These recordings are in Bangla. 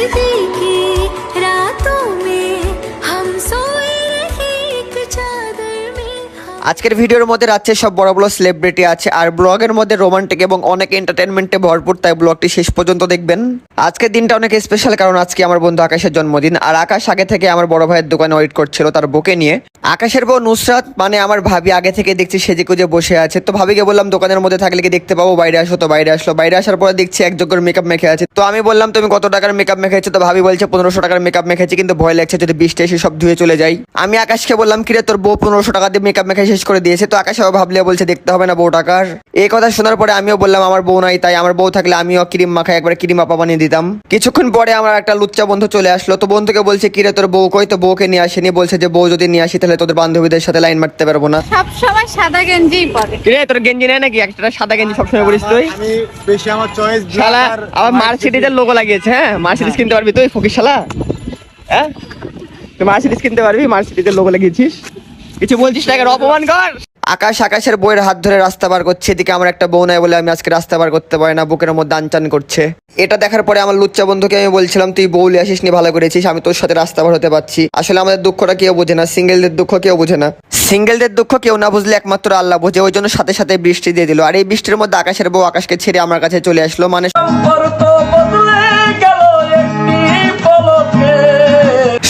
नजदीकी रातों में हम सोए रहे एक चादर में। আজকের ভিডিওর মধ্যে রাজ্যের সব বড় বড় সেলিব্রিটি আছে আর ব্লগের মধ্যে রোমান্টিক এবং অনেক এন্টারটেনমেন্টে ভরপুর, তাই ব্লগটি শেষ পর্যন্ত দেখবেন। আজকের দিনটা অনেক স্পেশাল কারণ আজকে আমার বন্ধু আকাশের জন্মদিন আর আকাশ আগে থেকে আমার বড় ভাইয়ের দোকানে ওয়েট করছিল তার বউকে নিয়ে। আকাশের বউ নুসরাত মানে আমার ভাবি আগে থেকে দেখছি সেজে কুজে বসে আছে, তো ভাবিকে বললাম দোকানের মধ্যে থাকলে কি দেখতে পাবো, বাইরে আসো, তো বাইরে আসলো। বাইরে আসার পরে দেখছি এক যোগ্যর মেকআপ মেখে আছে, তো আমি বললাম তুমি কত টাকার মেকআপ মেখেছো, তো ভাবি বলছে 1500 টাকার মেকআপ মেখেছি, কিন্তু ভয় লাগছে যদি বৃষ্টি এসে সব ধুয়ে চলে যায়। আমি আকাশকে বললাম কিরে তোর বউ 1500 টাকা দিয়ে মেকআপ মেখে শেষ করে দিয়েছে, তো আকাশ ভাবলে বলছে দেখতে হবে না বউ টাকার। এই কথা শোনার পরে আমিও বললাম আমার বউ নাই, তাই আমার বউ থাকলে আমিও ক্রিম মাখাই একবার ক্রিম আপা বানিয়ে দিতাম। কিছুক্ষণ পরে আমার একটা লুচ্চা বন্ধু চলে আসলো, তো বন্ধুকে বলছে কিরে তোর বউ কই, তো বউকে নিয়ে আসেনি, বলছে যে বউ যদি নিয়ে আসি তাহলে তোদের বান্ধবীদের সাথে লাইন মারতে পারবো না। সব সময় সাদা গেঞ্জিই পরে। কিরে তোর গেঞ্জি নেই নাকি, একটা সাদা গেঞ্জি সবসময় পরিস তুই? আমি বেশি আমার চয়েস শালা আবার মার্সিডিজের লোগো লাগিয়েছে। হ্যাঁ মার্সিডিজ কিনতে পারবি তুই ফকির শালা? হ্যাঁ তুই মার্সিডিজ কিনতে পারবি, মার্সিডিজের লোগো লাগিয়েছিস, কিছু বলছিস না, অপমান কর। আকাশের বইয়ের হাত ধরে রাস্তা বার করছে, এদিকে আমার একটা বউ নাই বলে আমি আজকে রাস্তা বার করতে পারি না, বুকের মধ্যে আনচান করছে। এটা দেখার পরে আমার লুচ্চা বন্ধুকে আমি বলছিলাম তুই বউ লিয়ে আসিস নি, ভালো করেছিস, আমি তোর সাথে রাস্তা বার হতে পারছি। আসলে আমাদের দুঃখটা কেউ বোঝে না, সিঙ্গেলদের দুঃখ কেউ বোঝে না। সিঙ্গেলদের দুঃখ কেউ না বুঝলে একমাত্র আল্লাহ বোঝে, ওই জন্য সাথে সাথে বৃষ্টি দিয়ে দিল। আর এই বৃষ্টির মধ্যে আকাশের বউ আকাশকে ছেড়ে আমার কাছে চলে আসলো, মানে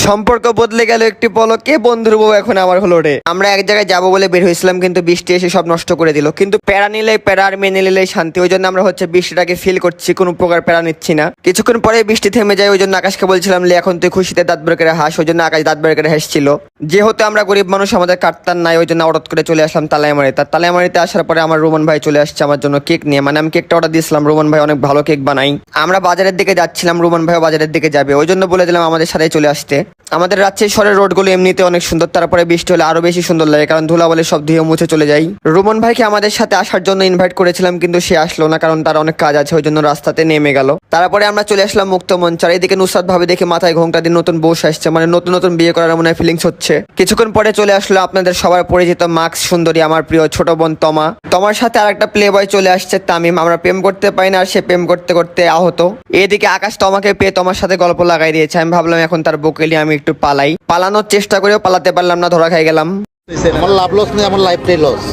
সম্পর্ক বদলে গেল একটি পলকে, বন্ধুর বউ এখন আমার হলো রে। আমরা এক জায়গায় যাবো বলে বের হয়েছিলাম, কিন্তু বৃষ্টি এসে সব নষ্ট করে দিল। কিন্তু প্যারা নিলে প্যারা আর মেনে নিলে শান্তি, ওই জন্য আমরা বৃষ্টিটাকে ফিল করছি, কোনো প্রকার প্যারা নিচ্ছি না। কিছুক্ষণ পরে বৃষ্টি থেমে যায়, ওই জন্য আকাশকে বলছিলাম লে এখন তুই খুশিতে দাঁত বের করে হাস, ওই জন্য আকাশ দাঁত বের করে হাসছিল। যেহেতু আমরা গরিব মানুষ আমাদের কাটতার নাই, ওই জন্য অর্ডার করে চলে আসলাম তালাইমারিতে। আর তালাইমারিতে আসার পরে আমার রোমান ভাই চলে আসছে আমার জন্য কেক নিয়ে, মানে আমি কেকটা অর্ডার দিয়েছিলাম, রোমান ভাই অনেক ভালো কেক বানাই। আমরা বাজারের দিকে যাচ্ছিলাম, রোমান ভাই বাজারের দিকে যাবে, ওই জন্য বলে দিলাম আমাদের সাথে চলে আসতে। আমাদের রাজশাহী শহরের রোডগুলো এমনিতে অনেক সুন্দর, তারপরে বৃষ্টি হলে আরো বেশি সুন্দর লাগে, কারণ ধুলাবালি সব ধুয়ে মুছে চলে যায়। রোমান ভাইকে আমাদের সাথে আসার জন্য ইনভাইট করেছিলাম, কিন্তু সে আসলো না, কারণ তার অনেক কাজ আছে, ওই জন্য রাস্তাতে নেমে গেল। তারপরে আমরা চলে আসলাম মুক্ত মঞ্চ, আর এদিকে নুসরাত ভাবে দেখে মাথায় ঘোমটা দিয়ে নতুন বউ আসছে, মানে নতুন নতুন বিয়ে করার মনে হয় ফিলিংস হচ্ছে। কিছুক্ষণ পরে চলে আসলো আপনাদের সবার পরিচিত মাক্স সুন্দরী আমার প্রিয় ছোট বোন তোমার সাথে আর একটা প্লে বয় চলে আসছে তামিম। আমরা প্রেম করতে পাই না আর সে প্রেম করতে করতে আহত। এদিকে আকাশ তোমাকে পেয়ে তোমার সাথে গল্প লাগাই দিয়েছে, আমি ভাবলাম এখন তার বউকে নিয়ে আমি একটু পালানোর চেষ্টা করেও পালাতে পারলাম না, ধরা খাই গেলাম। আমার লাভ লস নেই, আমার লাইফটাই লস।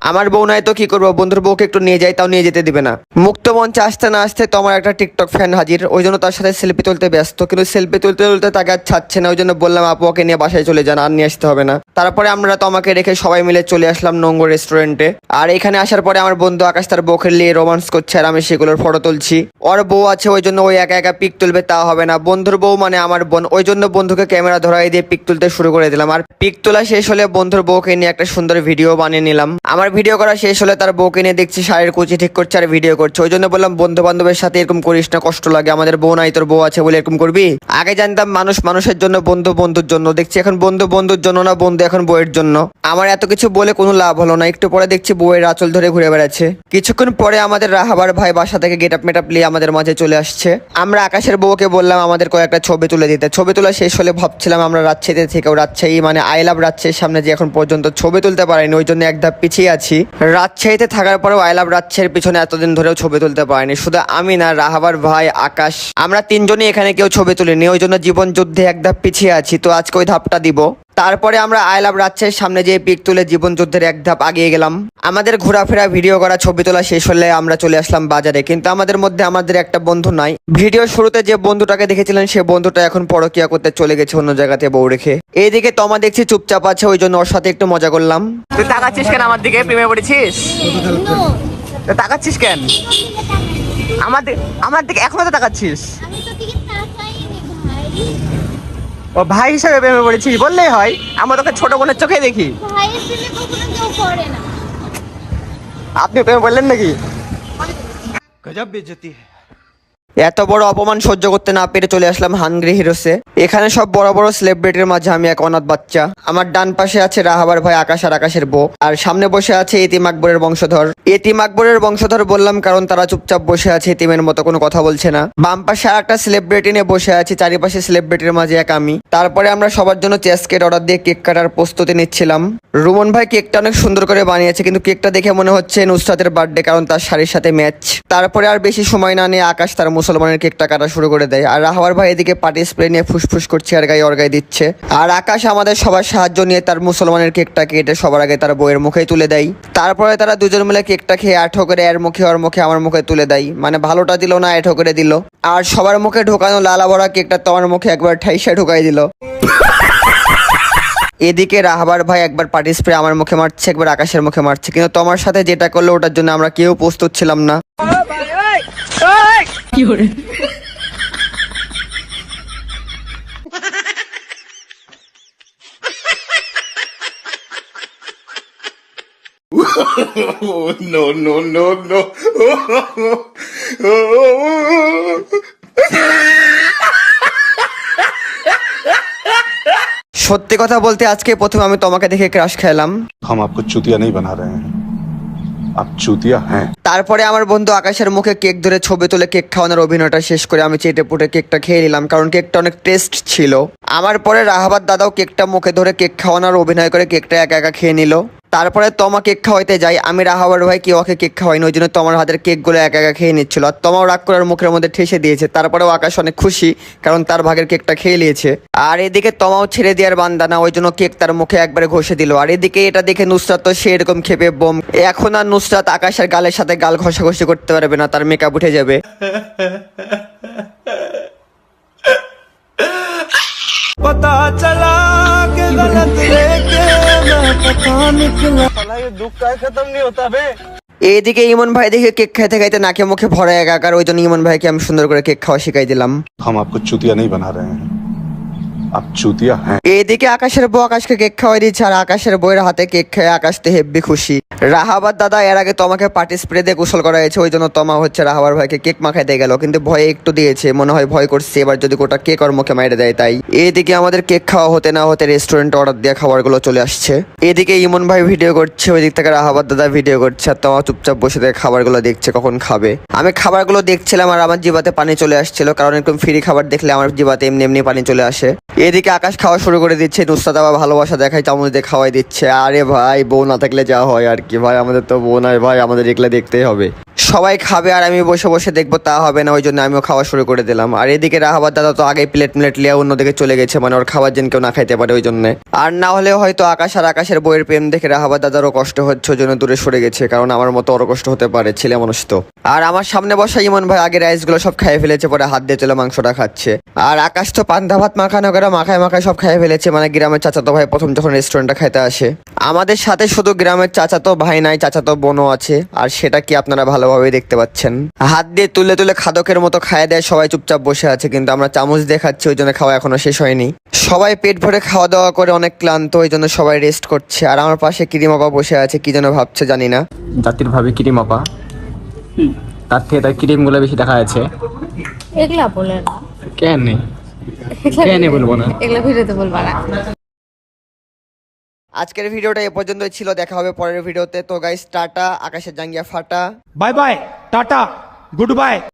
আমার বউ নাই তো কি করবো, বন্ধুর বউকে একটু নিয়ে যাই, তাও নিয়ে যেতে দিবে না। মুক্ত মঞ্চে আসতে না আসতে তোমার একটা টিকটক ফ্যান হাজির, ওই জন্য তার সাথে সেলফি তুলতে ব্যস্ত, কিন্তু সেলফি তুলতে তুলতে তাকে আর ছাড়ছে না, ওই জন্য বললাম আপু ওকে নিয়ে বাসায় চলে যান, আর নিয়ে আসতে হবে না। তারপরে আমরা তোমাকে রেখে সবাই মিলে চলে আসলাম নোংর রেস্টুরেন্টে। আর এখানে আসার পরে আমার বন্ধু আকাশ তার বউকে নিয়ে রোমান্স করছে, আর আমি সেগুলোর ফটো তুলছি। ওর বউ আছে ওই জন্য ওই একা একা পিক তুলবে, তা হবে না, বন্ধুর বউ মানে আমার বোন, ওই জন্য বন্ধুকে ক্যামেরা ধরাই দিয়ে পিক তুলতে শুরু করে দিলাম। আর পিক তোলা শেষ হলে বন্ধুর বউকে নিয়ে একটা সুন্দর ভিডিও বানিয়ে নিলাম। আমার ভিডিও করা শেষ হলে তার বউকে নিয়ে দেখছি শাড়ির কুচি ঠিক করছে আর ভিডিও করছে, ওই জন্য বললাম বন্ধু বান্ধবের সাথে এরকম করিস না, কষ্ট লাগে, আমাদের বউ নাই তোর বউ আছে বলে এরকম করবি। আগে জানতাম মানুষ মানুষের জন্য, বন্ধু বন্ধুর জন্য, দেখছি এখন বন্ধু বন্ধুর জন্য না, বন্ধু এখন বউয়ের জন্য। আমার এত কিছু বলে কোনো লাভ হলো না, একটু পরে দেখছি বউয়ের আঁচল ধরে ঘুরে বেড়াচ্ছে। কিছুক্ষণ পরে আমাদের রাহাবার ভাই বাসা থেকে গেট আপ মেট আপ নিয়ে আমাদের মাঝে চলে আসছে। আমরা আকাশের বউকে বললাম আমাদের কয়েকটা ছবি তুলে দিতে। ছবি তোলা শেষ হলে ভাবছিলাম আমরা রাজশাহীতে থেকেও রাজশাহী মানে আই লাভ রাজশাহীর সামনে যে এখন পর্যন্ত ছবি তুলতে পারিনি, ওই জন্য এক ধাপ পিছিয়ে আছি। রাজশাহীতে থাকার পরেও আই লাভ রাজশাহীর পিছনে এতদিন ধরেও ছবি তুলতে পারিনি, শুধু আমি না, রাহাবার ভাই, আকাশ, আমরা তিনজনই এখানে কেউ ছবি তুলিনি, ওই জন্য জীবন যুদ্ধে এক ধাপ পিছিয়ে আছি। তো আজকে ওই ধাপটা দিব। তারপরে আমরা আই লাভ রাজশাহীর সামনে যে পিক তুলে জীবন যুদ্ধের এক ধাপ আগিয়ে গেলাম। আমাদের ঘোরাফেরা ভিডিও করা ছবি তোলা শেষ হলে আমরা চলে আসলাম বাজারে, কিন্তু আমাদের মধ্যে আমাদের একটা বন্ধু নাই। ভিডিও শুরুতে যে বন্ধুটাকে দেখেছিলেন সে বন্ধুটা এখন পরকিয়া করতে চলে গেছে অন্য জায়গাতে বউ রেখে। এইদিকে তোমা দেখছি চুপচাপ আছে, ওই জন্য ওর সাথে একটু মজা করলাম। তুই তাকাচ্ছিস কেন আমার দিকে, প্রেমে পড়েছিস? তাকাচ্ছিস কেন আমার দিকে এখনো তো তাকাচ্ছিস? ও ভাই হিসাবে প্রেমে পড়েছিস বললেই হয়, আমরা তোকে ছোট বোনের চোখে দেখি। আপনি প্রেমে বললেন নাকি? গজব বেইজ্জতি। এত বড় অপমান সহ্য করতে না পেরে চলে আসলাম হাঙ্গ্রি হিরোসে। এখানে সব বড় বড় সেলিব্রিটির মাঝে আমি এক অনাথ বাচ্চা। আমার ডান পাশে আছে রাহাবার ভাই আকাশ আর আকাশের বউ, আর সামনে বসে আছে এতিম আকবরের বংশধর। এতিম আকবরের বংশধর বললাম কারণ তারা চুপচাপ বসে আছে, এতিমের মতো কোনো কথা বলছে না। বাম পাশে আর একটা সেলিব্রিটি নিয়ে বসে আছে, চারিপাশে সেলিব্রিটির মাঝে এক আমি। তারপরে আমরা সবার জন্য চেসকেট অর্ডার দিয়ে কেক কাটার প্রস্তুতি নিচ্ছিলাম। রুমন ভাই কেকটা অনেক সুন্দর করে বানিয়েছে, কিন্তু কেকটা দেখে মনে হচ্ছে নুসরাতের বার্থডে, কারণ তার শাড়ির সাথে ম্যাচ। তারপরে আর বেশি সময় না নিয়ে আকাশ তার মুসলমানের কেকটা কাটা শুরু করে দেয়। আর রাহাবার ভাই এদিকে পার্টি স্প্রে নিয়ে ফুসফুস করছে আর গায়ে অর্গায় দিচ্ছে। আর আকাশ আমাদের সবার সাহায্য নিয়ে তার মুসলমানের কেকটা কেটে সবার আগে তার বইয়ের মুখেই তুলে দেয়। তারপরে তারা দুজন মিলে কেকটা খেয়ে আঠো করে এর মুখে ওর মুখে আমার মুখে তুলে দেয়, মানে ভালোটা দিল না এঠো করে দিল। আর সবার মুখে ঢোকানো লালা ভরা কেকটা তোমার মুখে একবার ঠাইসা ঢোকাই দিল। এদিকে রাহাবার ভাই একবার পার্টি স্প্রে আমার মুখে মারছে, একবার আকাশের মুখে মারছে, কিন্তু তোমার সাথে যেটা করলো ওটার জন্য আমরা কেউ প্রস্তুত ছিলাম না। সত্যি কথা বলতে আজকে প্রথমে আমি তোমাকে দেখে ক্রাশ খেলাম। हम आपको चूतिया नहीं बना रहे हैं, आप चूतिया हैं। তারপরে আমার বন্ধু আকাশের মুখে কেক ধরে ছবি তুলে কেক খাওয়ানোর অভিনয়টা শেষ করে আমি চেটে পুটে কেকটা খেয়ে নিলাম, কারণ কেকটা অনেক টেস্ট ছিল। আমার পরে রাহাবাদ দাদাও কেকটা মুখে ধরে কেক খাওয়ানোর অভিনয় করে কেকটা একা একা খেয়ে নিল। তারপরে তোমা কেক খাওয়াইতে যাই, আমি রাহাবার ভাই কেউ ওকে কেক খাওয়াইনি, ওই জন্য তোমার হাতের কেকগুলো একা একা খেয়ে নিচ্ছিল। আর তোমাও রাগ করার মুখের মধ্যে ঠেসে দিয়েছে। তারপরেও আকাশ অনেক খুশি, কারণ তার ভাগের কেকটা খেয়ে নিয়েছে। আর এদিকে তোমাও ছেড়ে দেওয়ার বান্দা না, ওই জন্য কেক তার মুখে একবারে ঘষে দিল। আর এদিকে এটা দেখে নুসরাত তো সে এরকম খেপে বোম। এখন আর নুসরাত আকাশের গালের সাথে গাল ঘষাঘষি করতে পারবে না, তার মেকআপ উঠে যাবে। এইদিকে ইমন ভাই দেখে কেক খাইতে খাইতে নাকে মুখে ভরা একাকার, ওই জন্য ইমন ভাইকে আমি সুন্দর করে কেক খাওয়া শিখাই দিলাম। हम आपको चूतिया नहीं बना रहे हैं, आप चूतिया हैं। এইদিকে আকাশের বউ আকাশকে কেক খাওয়াই দিচ্ছে, আর আকাশের বউয়ের হাতে কেক খেয়ে আকাশ তো হেব্বি খুশি। রাহাবাদ দাদা এর আগে তোমাকে পার্টি স্প্রে দিয়ে গোসল করা হয়েছে, ওই জন্য তোমা হচ্ছে রাহাবার ভাইকে কেক মাখাইতে গেল, কিন্তু ভয়ে একটু দিয়েছে, মনে হয় ভয় করছে এবার যদি গোটা কেক ওর মুখে মাইরে দেয় তাই। এইদিকে আমাদের কেক খাওয়া হতে না হতে রেস্টুরেন্টে অর্ডার দেওয়া খাবারগুলো চলে আসছে। এদিকে ইমন ভাই ভিডিও করছে, ওই দিক থেকে রাহাবাদ দাদা ভিডিও করছে, আর তোমা চুপচাপ বসে থেকে খাবারগুলো দেখছে কখন খাবে। আমি খাবারগুলো দেখছিলাম আর আমার জিভাতে পানি চলে আসছিল, কারণ একদম ফ্রি খাবার দেখলে আমার জিভাতে এমনি এমনি পানি চলে আসে। এদিকে আকাশ খাওয়া শুরু করে দিচ্ছে, নুসরাত আবার ভালোবাসা দেখায়, চামচ দিয়ে খাওয়াই দিচ্ছে। আরে ভাই বউ না থাকলে যা হয় আর কি ভাই, আমাদের তো বউ নাই ভাই, আমাদের এগুলো দেখতেই হবে। সবাই খাবে আর আমি বসে বসে দেখবো তা হবে না, ওই জন্য আমিও খাওয়া শুরু করে দিলাম। আর এদিকে রাহাবাদ দাদা তো আগে প্লেট লিয়ে অন্যদিকে চলে গেছে, মানে ওর খাবার যেন কেউ না খাইতে পারে ওই জন্য। আর না হলে হয়তো আকাশ আর আকাশের বইয়ের প্রেম দেখে রাহাবাদ দাদারও কষ্ট হচ্ছে, ওই জন্য দূরে সরে গেছে, কারণ আমার মতো ওরও কষ্ট হতে পারে, ছেলে মানুষ তো। আর আমার সামনে বসা ইমন ভাই আগে রাইসগুলো সব খাইয়ে ফেলেছে, পরে হাত দিয়ে চলে মাংসটা খাচ্ছে। আর আকাশ তো পান্তা ভাত মাখানো করে মাখায় মাখায় সব খাইয়ে ফেলেছে, মানে গ্রামের চাচাতো ভাই প্রথম যখন রেস্টুরেন্টটা খাইতে আসে। আমাদের সাথে শুধু গ্রামের চাচাতো ভাই নাই, চাচাতো বোনও আছে, আর সেটা কি আপনারা ভালোভাবে দেখতে পাচ্ছেন। হাত দিয়ে তুলে তুলে খাদকের মতো খাইয়ে দেয়, সবাই চুপচাপ বসে আছে, কিন্তু আমরা চামচ দিয়ে খাচ্ছি, ওই জন্য খাওয়া এখনো শেষ হয়নি। সবাই পেট ভরে খাওয়া দাওয়া করে অনেক ক্লান্ত, ওই জন্য সবাই রেস্ট করছে। আর আমার পাশে কিরিম আপা বসে আছে, কি যেন ভাবছে জানি না। জাতির ভাবে ক্রিম আপা, তার থেকে তার ক্রিম গুলো বেশি দেখা যাচ্ছে। এগুলা বলে না, কেন নেই, কেন বলবো না, এগুলা ভিডিওতে বলবা না। আজকের ভিডিওটা এ পর্যন্তই ছিল, দেখা হবে পরের ভিডিওতে। তো গাইস টাটা, আকাশের জাঙ্গিয়া ফাটা, bye bye tata good bye.